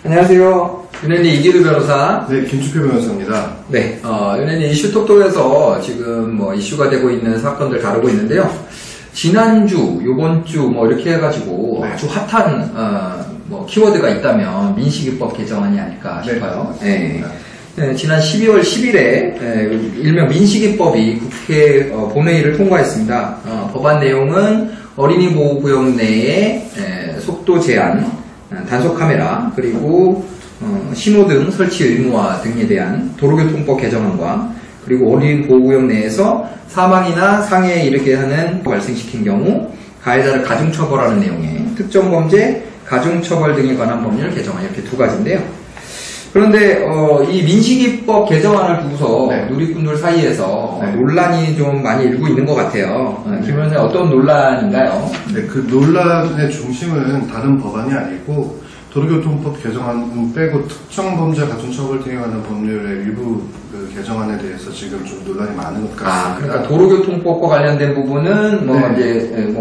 안녕하세요. 윤현희 이기루 변호사. 네, 김축표 변호사입니다. 네, 윤현희 이슈톡톡에서 지금 이슈가 되고 있는 사건들 다루고 있는데요. 지난주, 요번주 이렇게 해가지고 아주 핫한 키워드가 있다면 민식이법 개정안이 아닐까 싶어요. 네. 네, 지난 12월 10일에 일명 민식이법이 국회 본회의를 통과했습니다. 법안 내용은 어린이 보호구역 내에 속도 제한, 단속 카메라, 그리고 신호등 설치 의무화 등에 대한 도로교통법 개정안과 그리고 어린이 보호구역 내에서 사망이나 상해에 이르게 하는 발생시킨 경우 가해자를 가중처벌하는 내용의 특정범죄, 가중처벌 등에 관한 법률 개정안 이렇게 두 가지인데요. 그런데 이 민식이법 개정안을 두고서 누리꾼들 사이에서 논란이 좀 많이 일고 있는 것 같아요. 김 변호사님 어떤 논란인가요? 네, 그 논란의 중심은 다른 법안이 아니고 도로교통법 개정안 빼고 특정범죄 가중처벌 등에 관한 법률의 일부 그 개정안에 대해서 지금 좀 논란이 많은 것 같습니다. 그러니까 도로교통법과 관련된 부분은 이제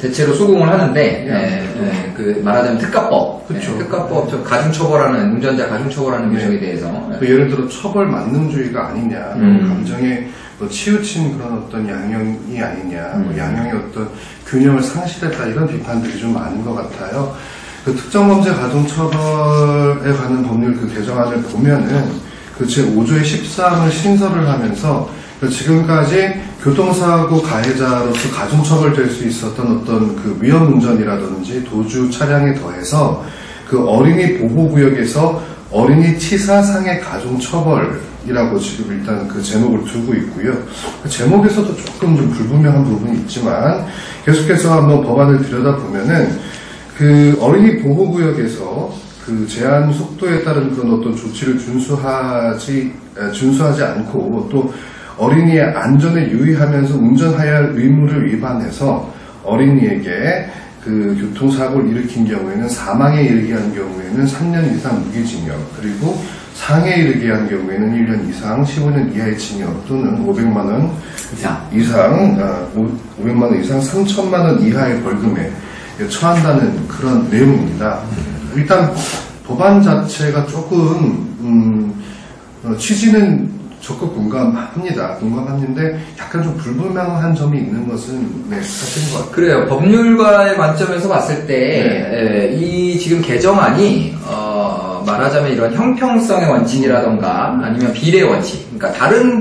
대체로 수긍을 하는데 그 말하자면 특가법, 그렇죠. 특가법 좀 가중처벌하는 운전자 가중처벌하는 규정에 대해서 예를 들어 처벌 만능주의가 아니냐, 감정에 치우친 그런 어떤 양형이 아니냐, 양형의 어떤 균형을 상실했다 이런 비판들이 좀 많은 것 같아요. 그 특정범죄 가중처벌에 관한 법률 그 개정안을 보면은 그 제5조의 13을 신설을 하면서 지금까지 교통사고 가해자로서 가중처벌될 수 있었던 어떤 그 위험운전이라든지 도주 차량에 더해서 그 어린이 보호구역에서 어린이 치사 상해 가중처벌이라고 지금 일단 그 제목을 두고 있고요. 그 제목에서도 조금 좀 불분명한 부분이 있지만 계속해서 한번 법안을 들여다보면은 그 어린이 보호구역에서 그 제한 속도에 따른 그런 어떤 조치를 준수하지 않고 또 어린이의 안전에 유의하면서 운전해야 할 의무를 위반해서 어린이에게 그 교통사고를 일으킨 경우에는 사망에 이르게 한 경우에는 3년 이상 무기징역 그리고 상해에 이르게 한 경우에는 1년 이상 15년 이하의 징역 또는 500만원 이상 500만원 이상 3천만원 이하의 벌금에 처한다는 그런 내용입니다. 일단 법안 자체가 조금 취지는 적극 공감합니다. 약간 좀 불분명한 점이 있는 것은 사실인 것 같아요. 그래요. 법률가의 관점에서 봤을 때 이 지금 개정안이 말하자면 이런 형평성의 원칙이라던가 아니면 비례 원칙, 그러니까 다른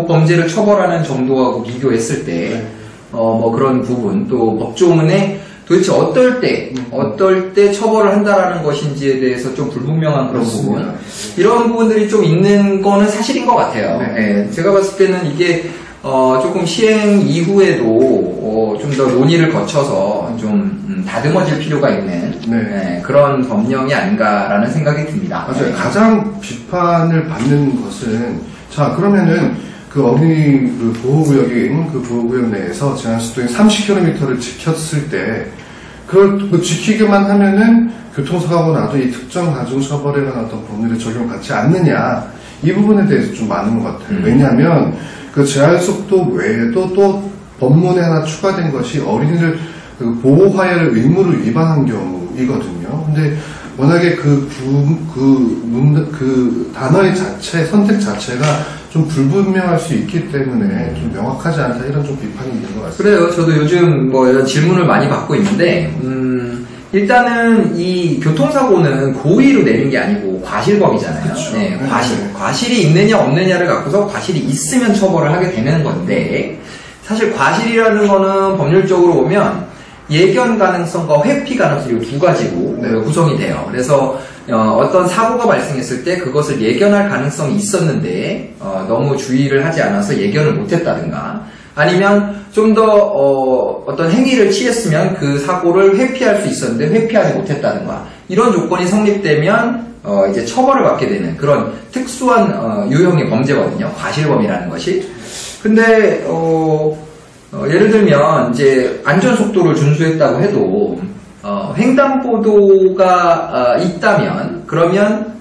범죄를 처벌하는 정도하고 비교했을 때 그런 부분, 또 법조문에 도대체 어떨 때 처벌을 한다라는 것인지에 대해서 좀 불분명한 그런 부분, 이런 부분들이 좀 있는 거는 사실인 것 같아요. 제가 봤을 때는 이게 조금 시행 이후에도 좀 더 논의를 거쳐서 좀 다듬어질 필요가 있는 그런 법령이 아닌가라는 생각이 듭니다. 맞아요. 가장 비판을 받는 것은 그러면은 그 어린이 그 보호구역인 그 보호구역 내에서 제한속도인 30km를 지켰을 때 그걸 지키기만 하면은 교통사고 나도 이 특정 가중처벌에 관한 어떤 법률에 적용받지 않느냐, 이 부분에 대해서 좀 많은 것 같아요. 왜냐하면 그 제한속도 외에도 또 법문에 하나 추가된 것이 어린이를 그 보호하여야 할 의무를 위반한 경우이거든요. 근데 워낙에 그 단어의 선택 자체가 좀 불분명할 수 있기 때문에 좀 명확하지 않다, 이런 좀 비판이 있는 것 같습니다. 그래요. 저도 요즘 이런 질문을 많이 받고 있는데, 일단은 이 교통사고는 고의로 내린 게 아니고 과실범이잖아요. 그렇죠. 과실이 있느냐 없느냐를 갖고서 과실이 있으면 처벌을 하게 되는 건데, 사실 과실이라는 거는 법률적으로 보면 예견 가능성과 회피 가능성 이 두 가지로 구성이 돼요. 그래서 어떤 사고가 발생했을 때 그것을 예견할 가능성이 있었는데 너무 주의를 하지 않아서 예견을 못했다든가, 아니면 좀 더 어떤 행위를 취했으면 그 사고를 회피할 수 있었는데 회피하지 못했다든가, 이런 조건이 성립되면 이제 처벌을 받게 되는 그런 특수한 유형의 범죄거든요. 과실범이라는 것이. 근데 예를 들면 이제 안전속도를 준수했다고 해도 횡단보도가 있다면, 그러면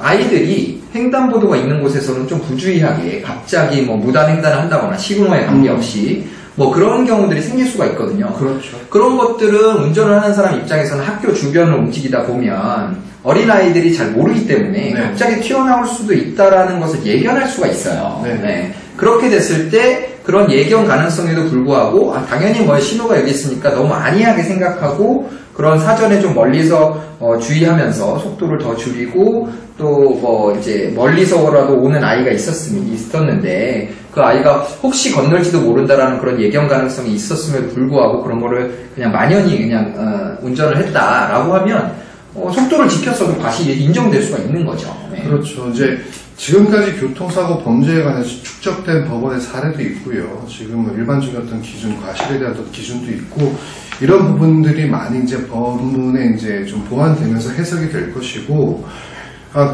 아이들이 횡단보도가 있는 곳에서는 좀 부주의하게 갑자기 무단횡단을 한다거나 시그널에 관계없이 뭐 그런 경우들이 생길 수가 있거든요. 그렇죠. 그런 것들은 운전을 하는 사람 입장에서는 학교 주변을 움직이다 보면 어린아이들이 잘 모르기 때문에 네. 갑자기 튀어나올 수도 있다라는 것을 예견할 수가 있어요. 네. 네. 그렇게 됐을 때 그런 예견 가능성에도 불구하고 당연히 뭐 신호가 여기 있으니까 너무 안이하게 생각하고 그런 사전에 좀 멀리서 주의하면서 속도를 더 줄이고 또 뭐 이제 멀리서라도 오는 아이가 있었는데 그 아이가 혹시 건널지도 모른다라는 그런 예견 가능성이 있었음에도 불구하고 그런 거를 그냥 만연히 그냥 운전을 했다라고 하면 속도를 지켰어도 과실이 인정될 수가 있는 거죠. 네. 그렇죠. 이제 지금까지 교통사고 범죄에 관해서 축적된 법원의 사례도 있고요. 지금 일반적인 어떤 기준, 과실에 대한 어떤 기준도 있고 이런 부분들이 많이 이제 법문에 이제 좀 보완되면서 해석이 될 것이고,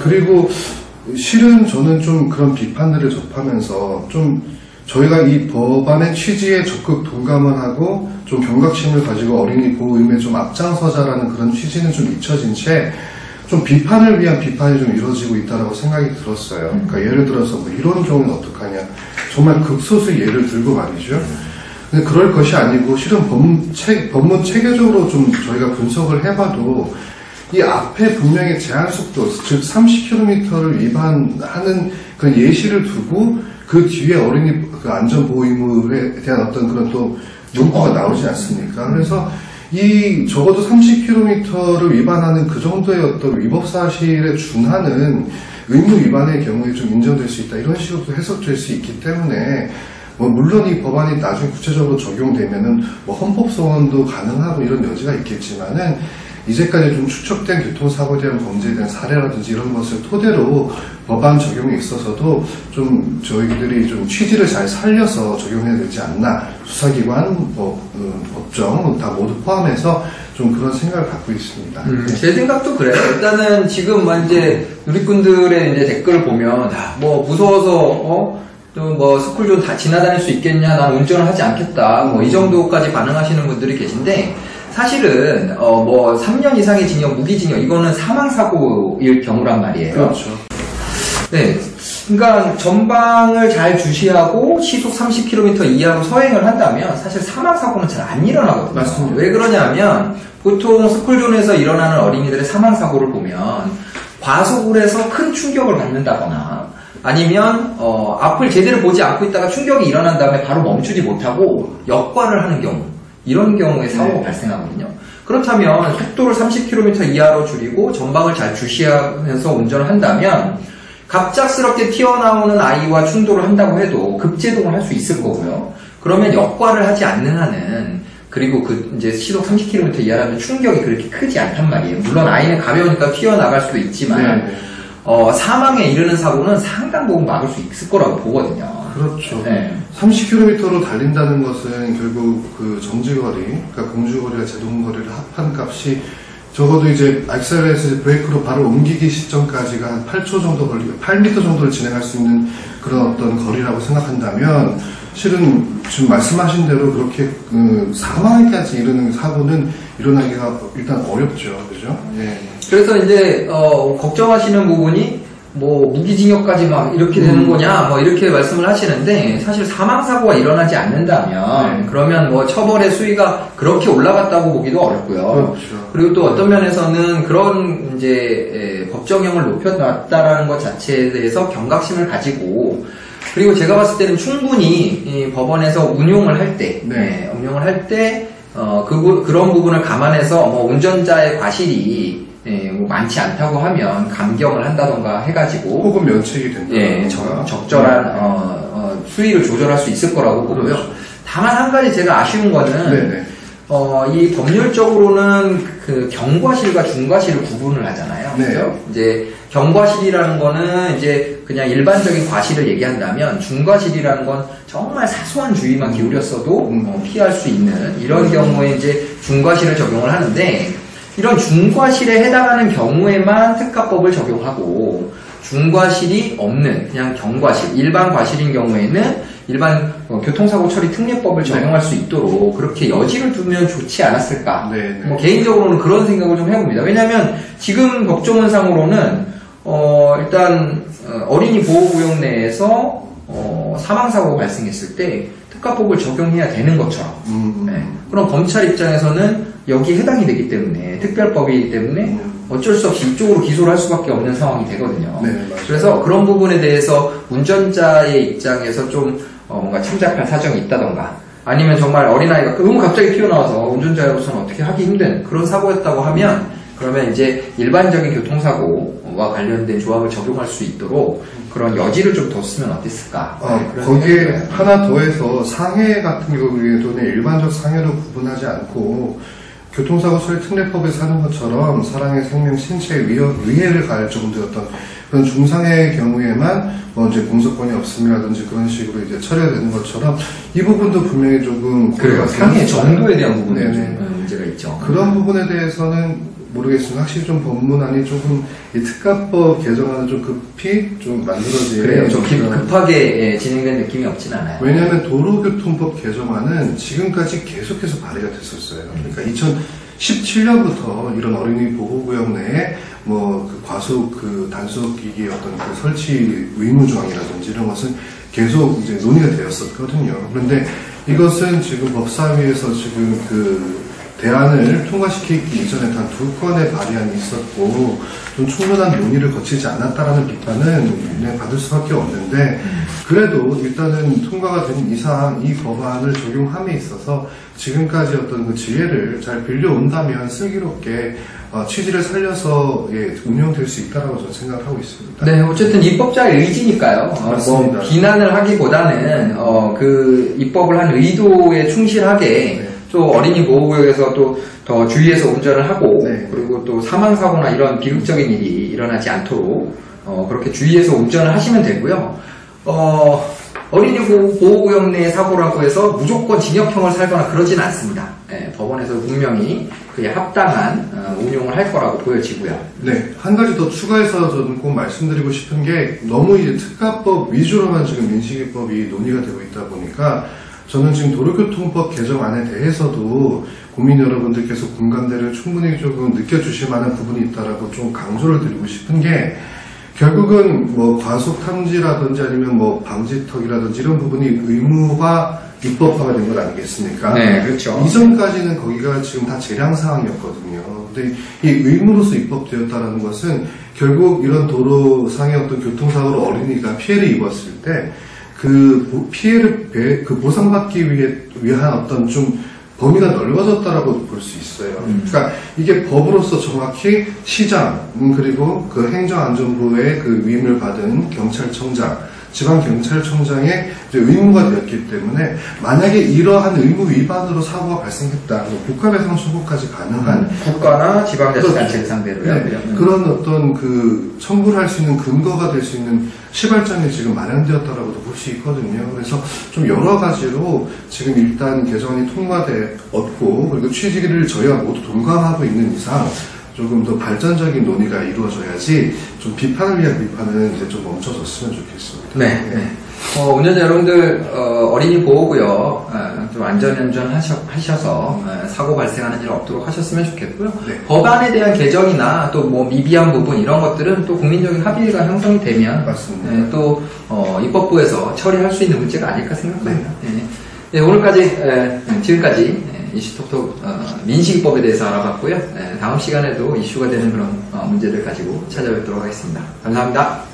그리고 실은 저는 좀 그런 비판들을 접하면서 좀 저희가 이 법안의 취지에 적극 동감을 하고 좀 경각심을 가지고 어린이 보호 의무에 좀 앞장서자라는 그런 취지는 좀 잊혀진 채 좀 비판을 위한 비판이 좀 이루어지고 있다고 생각이 들었어요. 그러니까 예를 들어서 뭐 이런 경우는 어떡하냐. 정말 극소수 예를 들고 말이죠. 근데 그럴 것이 아니고 실은 법문 체계적으로 좀 저희가 분석을 해봐도 이 앞에 분명히 제한 속도, 즉 30km를 위반하는 그런 예시를 두고 그 뒤에 어린이 그 안전보호 의무에 대한 어떤 그런 또 문구가 나오지 않습니까? 그래서 이 적어도 30km를 위반하는 그 정도의 어떤 위법 사실에 준하는 의무 위반의 경우에 좀 인정될 수 있다. 이런 식으로 해석될 수 있기 때문에 뭐 물론 이 법안이 나중에 구체적으로 적용되면은 뭐 헌법 소원도 가능하고 이런 여지가 있겠지만은 이제까지 좀 추적된 교통사고에 대한 범죄에 대한 사례라든지 이런 것을 토대로 법안 적용에 있어서도 좀 저희들이 좀 취지를 잘 살려서 적용해야 되지 않나. 수사기관, 법정 다 모두 포함해서 좀 그런 생각을 갖고 있습니다. 제 생각도 그래요. 일단은 지금 이제 누리꾼들의 이제 댓글을 보면 뭐 무서워서 좀 뭐 스쿨존 다 지나다닐 수 있겠냐, 난 운전을 하지 않겠다, 뭐 이 정도까지 반응하시는 분들이 계신데. 사실은 뭐 3년 이상의 징역, 무기징역 이거는 사망사고일 경우란 말이에요. 그렇죠. 네, 그러니까 전방을 잘 주시하고 시속 30km 이하로 서행을 한다면 사실 사망사고는 잘 안 일어나거든요. 맞습니다. 왜 그러냐면 보통 스쿨존에서 일어나는 어린이들의 사망사고를 보면 과속을 해서 큰 충격을 받는다거나 아니면 앞을 제대로 보지 않고 있다가 충격이 일어난 다음에 바로 멈추지 못하고 역과를 하는 경우 이런 경우에 사고가 발생하거든요. 그렇다면 속도를 30km 이하로 줄이고 전방을 잘 주시하면서 운전을 한다면 갑작스럽게 튀어나오는 아이와 충돌을 한다고 해도 급제동을 할 수 있을 거고요. 그러면 역과를 하지 않는 한은 그리고 이제 시속 30km 이하라면 충격이 그렇게 크지 않단 말이에요. 물론 아이는 가벼우니까 튀어나갈 수도 있지만 사망에 이르는 사고는 상당 부분 막을 수 있을 거라고 보거든요. 그렇죠. 네. 30km로 달린다는 것은 결국 그 정지거리, 그러니까 공주거리와 제동거리를 합한 값이 적어도 이제 액셀레이터 브레이크로 바로 옮기기 시점까지가 한 8초 정도 걸리고 8m 정도를 진행할 수 있는 그런 어떤 거리라고 생각한다면 실은 지금 말씀하신 대로 그렇게 사망까지 이르는 사고는 일어나기가 일단 어렵죠. 그죠? 예. 그래서 이제 걱정하시는 부분이 뭐 무기징역까지 막 이렇게 되는 거냐 뭐 이렇게 말씀을 하시는데 사실 사망사고가 일어나지 않는다면 그러면 뭐 처벌의 수위가 그렇게 올라갔다고 보기도 어렵고요. 그렇죠. 그리고 또 어떤 면에서는 그런 이제 법정형을 높여놨다라는 것 자체에 대해서 경각심을 가지고 그리고 제가 봤을 때는 충분히 이 법원에서 운용을 할 때 그런 부분을 감안해서 뭐 운전자의 과실이 뭐 많지 않다고 하면 감경을 한다던가 해가지고 혹은 면책이 된다. 적절한 수위를 조절할 수 있을 거라고 보고요. 그렇죠. 다만 한 가지 제가 아쉬운 거는 이 법률적으로는 그 경과실과 중과실을 구분을 하잖아요. 네. 그죠? 이제 경과실이라는 거는 이제 그냥 일반적인 과실을 얘기한다면 중과실이라는 건 정말 사소한 주의만 기울였어도 피할 수 있는 이런 경우에 이제 중과실을 적용을 하는데 이런 중과실에 해당하는 경우에만 특가법을 적용하고 중과실이 없는 그냥 경과실, 일반 과실인 경우에는 일반 교통사고 처리 특례법을 적용할 수 있도록 그렇게 여지를 두면 좋지 않았을까. 뭐 개인적으로는 그런 생각을 좀 해봅니다. 왜냐하면 지금 법조문상으로는 일단 어린이 보호구역 내에서 사망사고 발생했을 때 특가법을 적용해야 되는 것처럼 네. 그럼 검찰 입장에서는 여기에 해당이 되기 때문에 특별법이기 때문에 어쩔 수 없이 이쪽으로 기소를 할 수밖에 없는 상황이 되거든요. 네, 맞아요. 그래서 그런 부분에 대해서 운전자의 입장에서 좀 뭔가 침착할 사정이 있다던가 아니면 정말 어린아이가 너무 갑자기 튀어나와서 운전자로서는 어떻게 하기 힘든 그런 사고였다고 하면 그러면 이제 일반적인 교통사고와 관련된 조항을 적용할 수 있도록 그런 여지를 좀 뒀으면 어땠을까. 거기에 하나 더해서 상해 같은 경우에는 일반적 상해로 구분하지 않고 교통사고 처리 특례법에서 하는 것처럼 사람의 생명, 신체에 위해를 가할 정도였던 그런 중상해의 경우에만 이제 공소권이 없음이라든지 그런 식으로 이제 처리가 되는 것처럼 이 부분도 분명히 조금 그래요. 상해 정도에 대한 부분에 좀 문제가 있죠. 그런 부분에 대해서는 모르겠습니다. 확실히 좀 법문안이 조금 이 특가법 개정안은 좀 급히 좀 만들어진 그래요. 좀 급하게 진행된 느낌이 없진 않아요. 왜냐하면 도로교통법 개정안은 지금까지 계속해서 발의가 됐었어요. 그러니까 2017년부터 이런 어린이 보호구역 내에 그 과속 단속기기의 어떤 그 설치 의무 조항이라든지 이런 것은 계속 이제 논의가 되었었거든요. 그런데 이것은 지금 법사위에서 지금 대안을 통과시키기 이전에 단 2건의 발의안이 있었고 좀 충분한 논의를 거치지 않았다라는 비판은 받을 수밖에 없는데 그래도 일단은 통과가 된 이상 이 법안을 적용함에 있어서 지금까지 어떤 그 지혜를 잘 빌려온다면 슬기롭게 취지를 살려서 운영될 수 있다라고 저는 생각하고 있습니다. 네, 어쨌든 입법자의 의지니까요. 맞습니다. 비난을 하기보다는 그 입법을 한 의도에 충실하게 또 어린이 보호구역에서 또 더 주의해서 운전을 하고 그리고 또 사망사고나 이런 비극적인 일이 일어나지 않도록 그렇게 주의해서 운전을 하시면 되고요. 어린이 보호구역 내 사고라고 해서 무조건 징역형을 살거나 그러진 않습니다. 법원에서 분명히 그에 합당한 운용을 할 거라고 보여지고요. 네, 한 가지 더 추가해서 저는 꼭 말씀드리고 싶은 게 너무 이제 특가법 위주로만 지금 민식이법이 논의가 되고 있다 보니까 저는 지금 도로교통법 개정안에 대해서도 국민 여러분들께서 공감대를 충분히 조금 느껴주실 만한 부분이 있다라고 좀 강조를 드리고 싶은 게 결국은 과속 탐지라든지 아니면 방지턱이라든지 이런 부분이 의무화 입법화가 된 것 아니겠습니까? 네, 그렇죠. 이전까지는 거기가 지금 다 재량 사항이었거든요. 근데 이 의무로서 입법되었다는 것은 결국 이런 도로상의 어떤 교통사고로 어린이가 피해를 입었을 때 그 피해를 보상받기 위한 어떤 좀 범위가 넓어졌다라고 볼 수 있어요. 그러니까 이게 법으로서 정확히 시장 그리고 그 행정안전부의 그 위임을 받은 경찰청장, 지방경찰청장의 이제 의무가 되었기 때문에 만약에 이러한 의무 위반으로 사고가 발생했다, 국가배상 청구까지 가능한 국가나 지방자치단체를 상대로요. 그런 어떤 그 청구를 할 수 있는 근거가 될 수 있는 시발점이 지금 마련되었다라고도 볼 수 있거든요. 그래서 좀 여러 가지로 지금 일단 개정안이 통과되었고 그리고 취지를 저희가 모두 동감하고 있는 이상 조금 더 발전적인 논의가 이루어져야지 좀 비판을 위한 비판은 이제 좀 멈춰졌으면 좋겠습니다. 네. 운전자 여러분들 어린이 보호구역 좀 안전운전 하셔서 사고 발생하는 일 없도록 하셨으면 좋겠고요. 네. 법안에 대한 개정이나 또 미비한 부분 이런 것들은 또 국민적인 합의가 형성이 되면 또 입법부에서 처리할 수 있는 문제가 아닐까 생각합니다. 네, 지금까지 이슈톡톡 민식이법에 대해서 알아봤고요. 다음 시간에도 이슈가 되는 그런 문제들 가지고 찾아뵙도록 하겠습니다. 감사합니다.